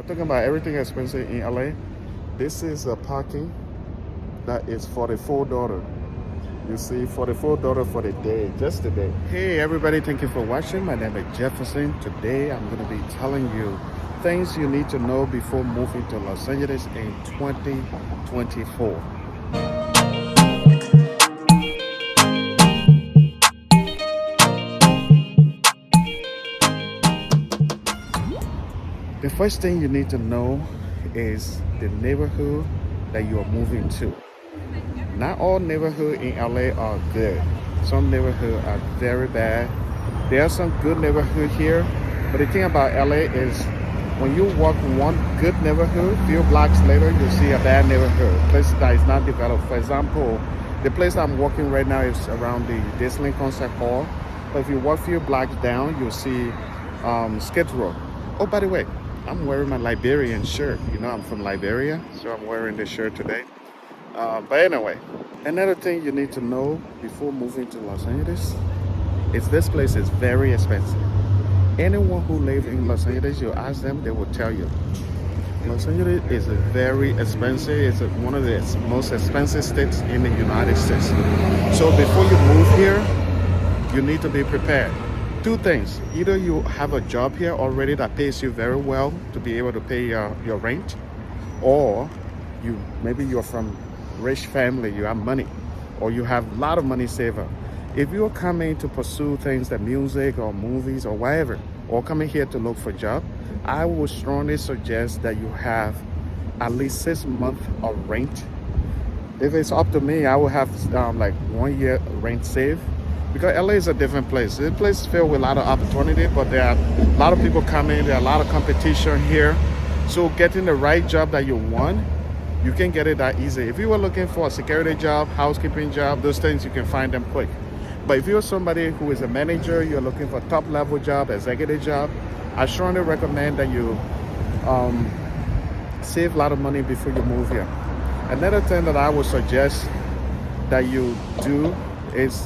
Talking about everything expensive in LA. This is a parking that is $44. You see, $44 for the day, just the day. Hey everybody, thank you for watching. My name is Jefferson. Today I'm going to be telling you things you need to know before moving to Los Angeles in 2024. The first thing you need to know is the neighborhood that you are moving to. Not all neighborhoods in LA are good. Some neighborhoods are very bad. There are some good neighborhoods here, but the thing about LA is when you walk one good neighborhood, few blocks later, you'll see a bad neighborhood, place that is not developed. For example, the place I'm walking right now is around the Disney Concert Hall. But if you walk a few blocks down, you'll see Skid Row. Oh, by the way, I'm wearing my Liberian shirt. You know, I'm from Liberia, so I'm wearing this shirt today. But anyway, another thing you need to know before moving to Los Angeles is this place is very expensive. Anyone who lives in Los Angeles, you ask them, they will tell you. Los Angeles is very expensive. It's one of the most expensive states in the United States. So before you move here, you need to be prepared. Two things: either you have a job here already that pays you very well to be able to pay your rent, or maybe you're from rich family, you have money, or you have a lot of money saved up. If you're coming to pursue things like music or movies or whatever, or coming here to look for a job, I would strongly suggest that you have at least 6 months of rent. If it's up to me, I would have like 1 year rent saved. Because LA is a different place. This place is filled with a lot of opportunity, but there are a lot of people coming. There are a lot of competition here. So getting the right job that you want, you can get it that easy. If you were looking for a security job, housekeeping job, those things, you can find them quick. But if you're somebody who is a manager, you're looking for a top level job, executive job, I strongly recommend that you save a lot of money before you move here. Another thing that I would suggest that you do is,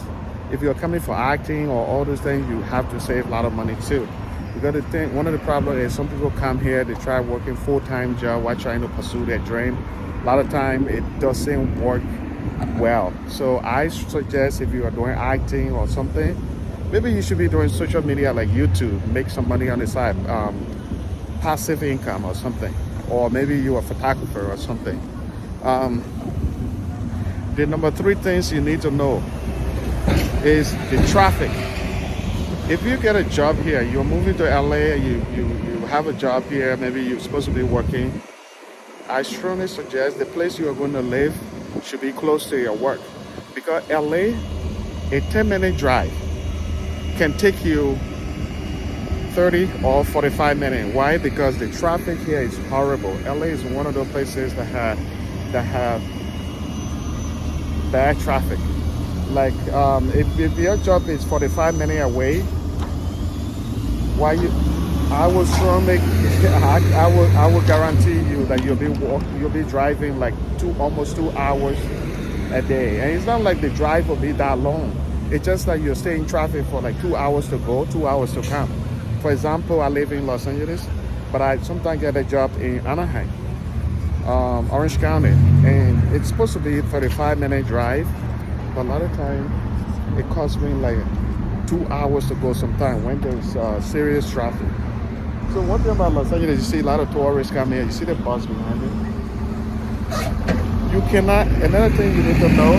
if you're coming for acting or all those things, you have to save a lot of money too. Because one of the problems is some people come here, they try working full-time job while trying to pursue their dream. A lot of time it doesn't work well. So I suggest if you are doing acting or something, maybe you should be doing social media like YouTube, make some money on the side, passive income or something. Or maybe you're a photographer or something. The number 3 things you need to know is the traffic. If you get a job here, you're moving to LA, you have a job here, maybe you're supposed to be working, I strongly suggest the place you are going to live should be close to your work. Because LA, a 10-minute drive can take you 30 or 45 minutes. Why? Because the traffic here is horrible. LA is one of those places that have bad traffic. Like if your job is 45 minutes away, I will strongly, I will guarantee you that you'll be driving like almost 2 hours a day. And it's not like the drive will be that long. It's just that you're staying in traffic for like 2 hours to go, 2 hours to come. For example, I live in Los Angeles, but I sometimes get a job in Anaheim, Orange County, and it's supposed to be a 35-minute drive. But a lot of time, it costs me like 2 hours to go sometimes when there's serious traffic. So one thing about Los Angeles, you see a lot of tourists come here. You see the bus behind it. Another thing you need to know,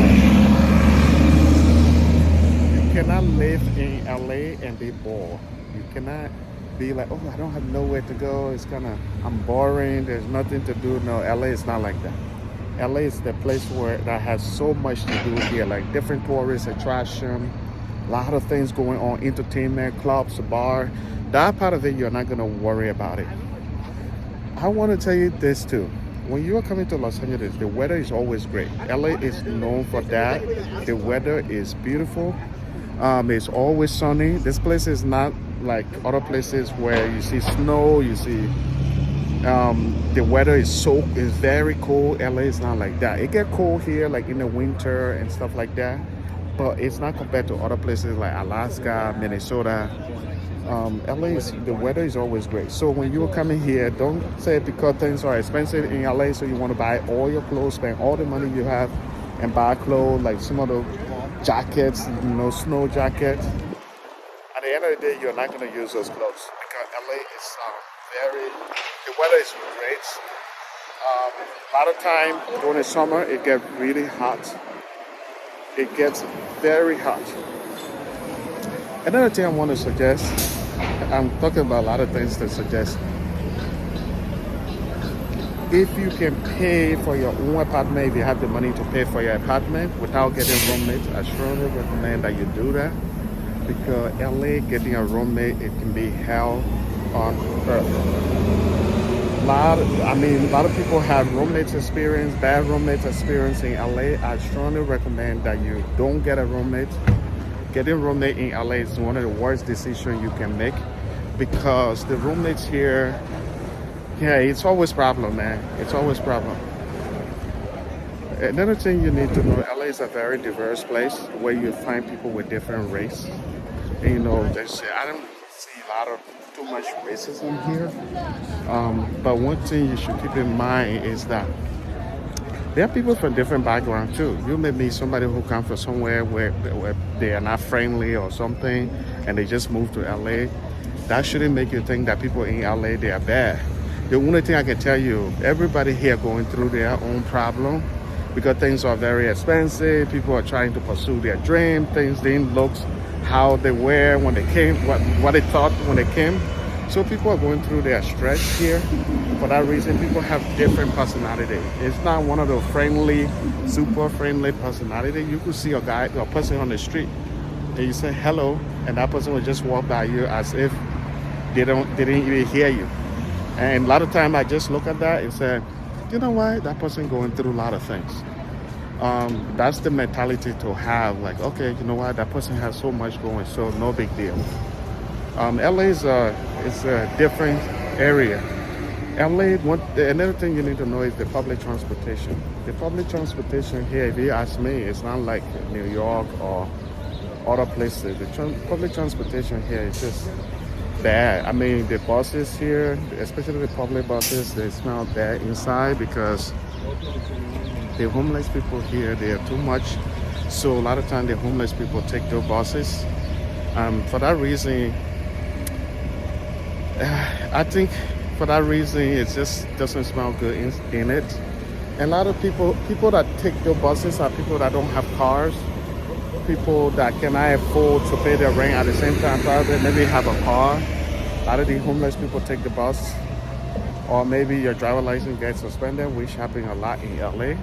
you cannot live in LA and be bored. You cannot be like, oh, I don't have nowhere to go. I'm boring. There's nothing to do. No, LA is not like that. LA is the place that has so much to do here, like different tourist attraction, a lot of things going on, entertainment, clubs, bar. That part of it, you're not going to worry about it. I want to tell you this too. When you are coming to Los Angeles, the weather is always great. LA is known for that. The weather is beautiful. It's always sunny. This place is not like other places where you see snow, you see the weather is very cold. LA is not like that. It get cold here like in the winter and stuff like that, but it's not compared to other places like Alaska, Minnesota, LA is, the weather is always great. So when you're coming here, don't say because things are expensive in LA, so you want to buy all your clothes, spend all the money you have, and buy clothes like some of the jackets, snow jackets. At the end of the day, you're not going to use those clothes because LA is the weather is great. A lot of time during the summer, it gets really hot. It gets very hot. Another thing I want to suggest, I'm talking about a lot of things to suggest. If you can pay for your own apartment, if you have the money to pay for your apartment without getting roommates, I strongly recommend that you do that. Because LA, getting a roommate, it can be hell on earth. A lot of people have roommates experience, bad roommates experience in LA. I strongly recommend that you don't get a roommate. Getting a roommate in LA is one of the worst decisions you can make because the roommates here, it's always problem, man. It's always problem. Another thing you need to know, LA is a very diverse place where you find people with different race. And, I don't see too much racism here. But one thing you should keep in mind is that there are people from different backgrounds too. You may meet somebody who comes from somewhere where they are not friendly or something, and they just moved to LA. That shouldn't make you think that people in LA, they are bad. The only thing I can tell you, everybody here going through their own problem because things are very expensive. People are trying to pursue their dream. Things didn't look how they were when they came, what they thought when they came. So people are going through their stress here. For that reason, people have different personality. It's not one of the friendly, super friendly personality. You could see a person on the street, and you say hello, and that person will just walk by you as if they didn't even hear you. And a lot of time I just look at that and say, you know what, that person going through a lot of things. That's the mentality to have, like, okay, you know what, that person has so much going, so no big deal. LA is a different area. Another thing you need to know is the public transportation. The public transportation here, if you ask me, it's not like New York or other places. The public transportation here is just bad. I mean, the buses here, especially the public buses, they smell bad inside because the homeless people here, they are too much. So a lot of times the homeless people take their buses. For that reason, I think for that reason, it just doesn't smell good in it. And a lot of people that take their buses are people that don't have cars, people that cannot afford to pay their rent at the same time, probably maybe have a car. A lot of the homeless people take the bus, or maybe your driver license gets suspended, which happens a lot in LA.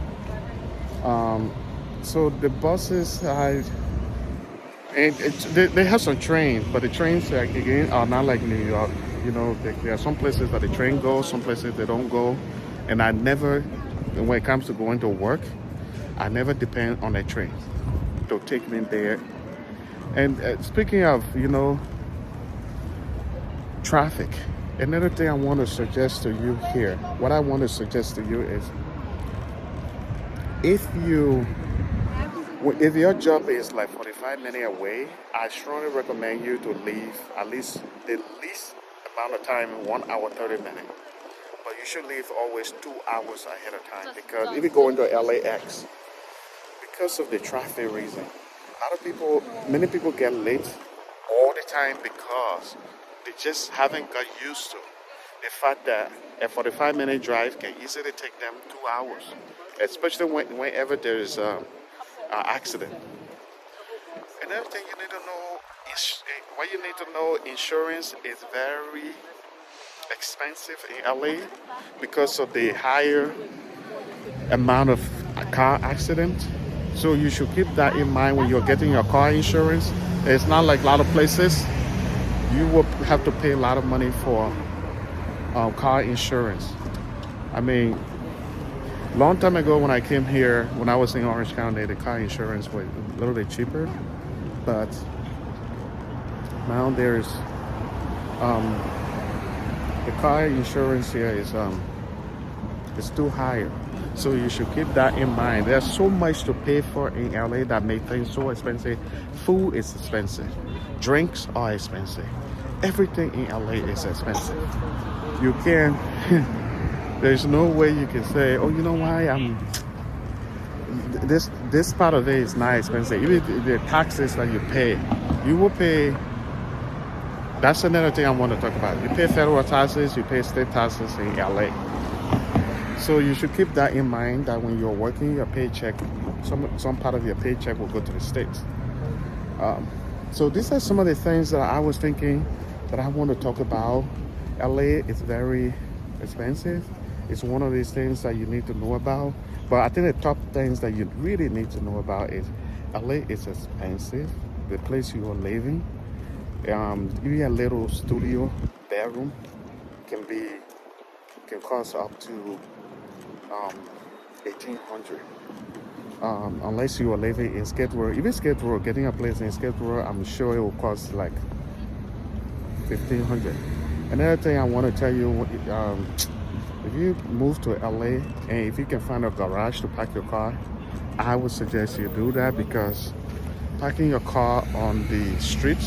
So the buses, they have some trains, but the trains again are not like New York. There are some places that the train goes, some places they don't go. And I never, when it comes to going to work, I never depend on a train to take me there. And speaking of, traffic, another thing I want to suggest to you here, what I want to suggest to you is, if your job is like 45 minutes away, I strongly recommend you to leave at least the least amount of time, 1 hour 30 minutes. But you should leave always 2 hours ahead of time, because if you go into LAX, because of the traffic reason, many people get late all the time because they just haven't got used to the fact that a 45-minute drive can easily take them 2 hours, especially whenever there is an accident. Another thing you need to know is, insurance is very expensive in LA because of the higher amount of car accident. So you should keep that in mind when you're getting your car insurance. It's not like a lot of places. You will have to pay a lot of money for car insurance. I mean, long time ago when I came here, when I was in Orange County, the car insurance was a little bit cheaper. But now there's the car insurance here is too high. So you should keep that in mind. There's so much to pay for in LA that make things so expensive. Food is expensive. Drinks are expensive. everything in LA is expensive. You can't, there's no way you can say, oh, you know why this part of it is not expensive. Even the taxes that you pay, you will pay. That's another thing I want to talk about. You pay federal taxes, you pay state taxes in LA. So you should keep that in mind, that when you're working, your paycheck, some part of your paycheck will go to the states. So these are some of the things that I was thinking that I want to talk about. LA is very expensive. It's one of these things that you need to know about. But I think the top things that you really need to know about is LA is expensive. The place you are living, even a little studio bedroom can cost up to $1,800. Unless you are living in Skid Row. Even Skid Row, getting a place in Skid Row, I'm sure it will cost like $1,500. Another thing I want to tell you, if you move to LA and if you can find a garage to park your car, I would suggest you do that, because parking your car on the street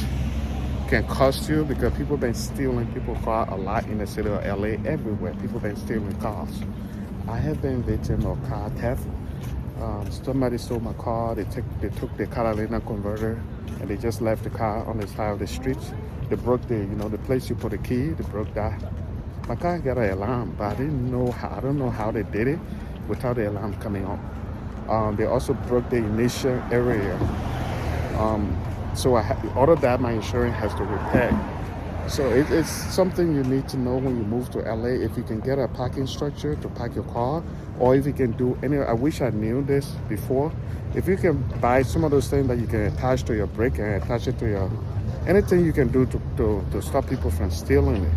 can cost you, because people been stealing people's car a lot in the city of LA. Everywhere people been stealing cars. I have been victim of car theft. Somebody stole my car. They took the Catalina converter and they just left the car on the side of the street. They broke the place you put the key. They broke that. My car got an alarm, but I don't know how they did it without the alarm coming on. They also broke the ignition area. So all of that my insurance has to repair. So it's something you need to know when you move to LA. If you can get a parking structure to park your car, or if you can do any, I wish I knew this before. If you can buy some of those things that you can attach to your brake and attach it to your, anything you can do to stop people from stealing it.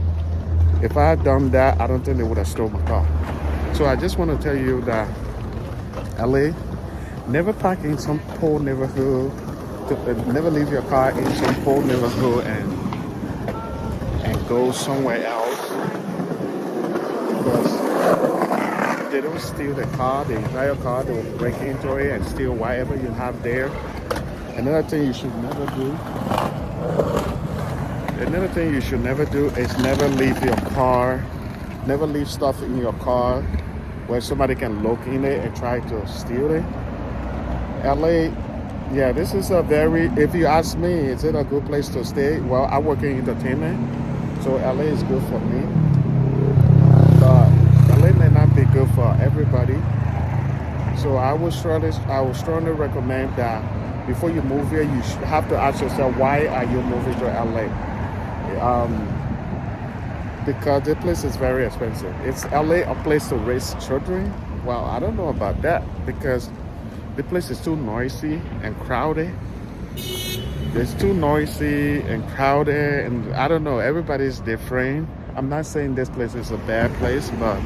If I had done that, I don't think they would have stolen my car. So I just want to tell you that LA, never park in some poor neighborhood. Never leave your car in some poor neighborhood and go somewhere else, because they don't steal the car, the entire car. They will break into it and steal whatever you have there. Another thing you should never do is never leave your car, never leave stuff in your car where somebody can look in it and try to steal it. LA, yeah, this is a very, if you ask me, is it a good place to stay? Well, I work in entertainment, so LA is good for me. But LA may not be good for everybody. So I would strongly recommend that before you move here, you should have to ask yourself, why are you moving to LA? Because the place is very expensive. Is LA a place to raise children? Well, I don't know about that, because the place is too noisy and crowded. It's too noisy and crowded, and I don't know, everybody's different. I'm not saying this place is a bad place, but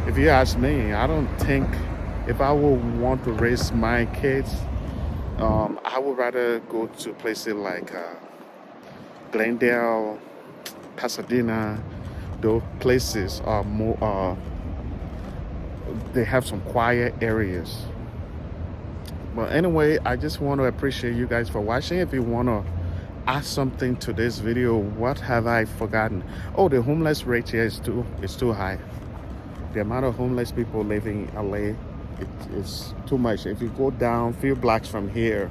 if you ask me, I don't think, if I would want to raise my kids, I would rather go to places like Glendale, Pasadena. Those places are more, they have some quiet areas. But anyway, I just want to appreciate you guys for watching. If you want to add something to this video, what have I forgotten? Oh, the homeless rate here is too high. The amount of homeless people living in LA, it's too much. If you go down a few blocks from here,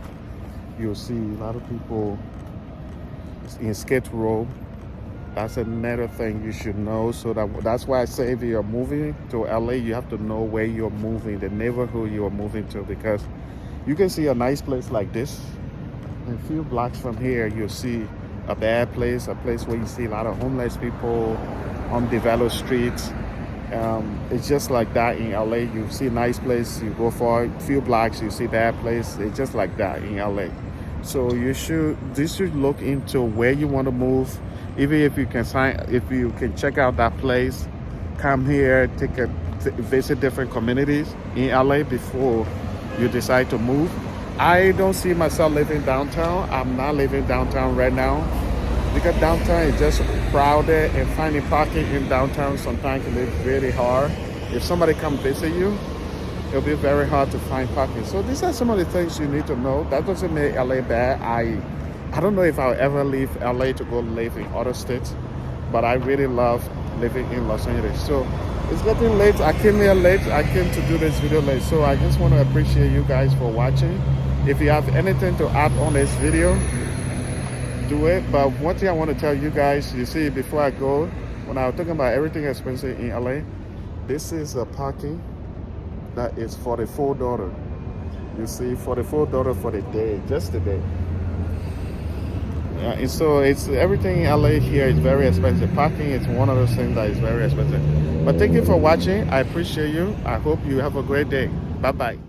you'll see a lot of people in Skid Row. That's another thing you should know. So that's why I say, if you're moving to LA, you have to know where you're moving, the neighborhood you're moving to, because you can see a nice place like this. And a few blocks from here, you'll see a bad place, a place where you see a lot of homeless people, undeveloped streets. It's just like that in LA. You see a nice place, you go for a few blocks, you see bad place. It's just like that in LA. So you should look into where you want to move. Even if you can check out that place, come here, visit different communities in LA before you decide to move. I don't see myself living downtown. I'm not living downtown right now, because downtown is just crowded, and finding parking in downtown sometimes can be really hard. If somebody comes visit you, it'll be very hard to find parking. So these are some of the things you need to know. That doesn't make LA bad. I I don't know if I'll ever leave LA to go live in other states, but I really love living in Los Angeles. So it's getting late. I came here late. I came to do this video late. So I just want to appreciate you guys for watching. If you have anything to add on this video, do it. But one thing I want to tell you guys, you see, before I go, when I was talking about everything expensive in LA, this is a parking that is $44. You see, $44 for the day, just the day. And so it's everything in LA here is very expensive. Parking is one of those things that is very expensive. But thank you for watching. I appreciate you. I hope you have a great day. Bye bye.